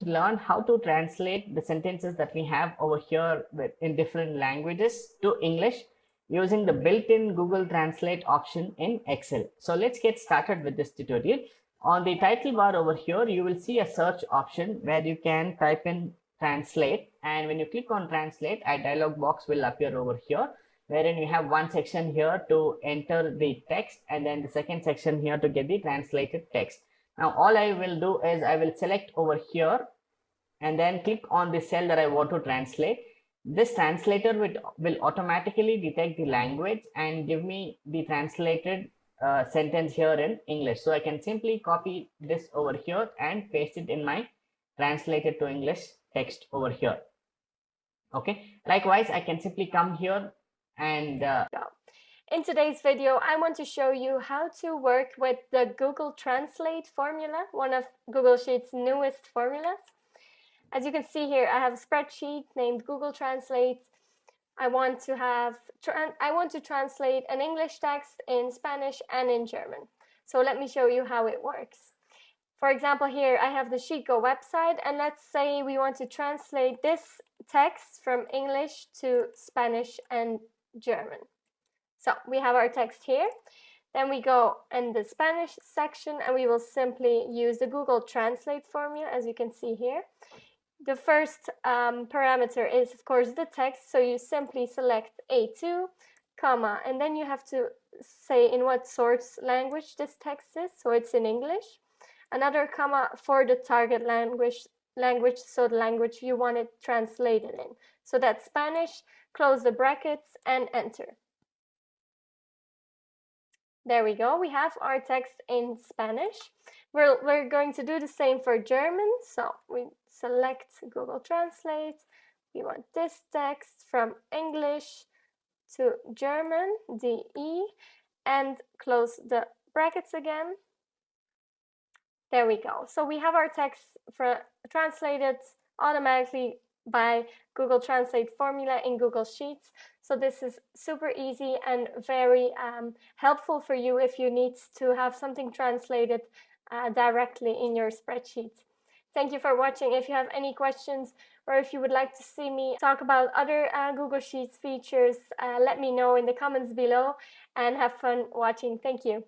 learn how to translate the sentences that we have over here in different languages to English using the built-in Google Translate option in Excel. So let's get started with this tutorial. On the title bar over here, you will see a search option where you can type in translate, and when you click on translate, a dialog box will appear over here, wherein you have one section here to enter the text and then the second section here to get the translated text. Now all I will do is I will select over here and then click on the cell that I want to translate. This translator will automatically detect the language and give me the translated sentence here in English. So I can simply copy this over here and paste it in my translated to English text over here. Okay, likewise I can simply come here and in today's video, I want to show you how to work with the Google Translate formula, one of Google Sheets' newest formulas. As you can see here, I have a spreadsheet named Google Translate. I want to translate an English text in Spanish and in German. So let me show you how it works. For example, here I have the SheetGo website, and let's say we want to translate this text from English to Spanish and German. So we have our text here. Then we go in the Spanish section and we will simply use the Google Translate formula, as you can see here. The first parameter is, of course, the text. So you simply select A2, comma, and then you have to say in what source language this text is. So it's in English. Another comma for the target language, so the language you want it translated in. So that's Spanish. Close the brackets and enter. There we go, we have our text in Spanish. We're going to do the same for German. So we select Google Translate. We want this text from English to German, DE, and close the brackets again. There we go. So we have our text translated automatically by Google Translate formula in Google Sheets. So this is super easy and very helpful for you if you need to have something translated directly in your spreadsheet. Thank you for watching. If you have any questions or if you would like to see me talk about other Google Sheets features, let me know in the comments below, and have fun watching. Thank you.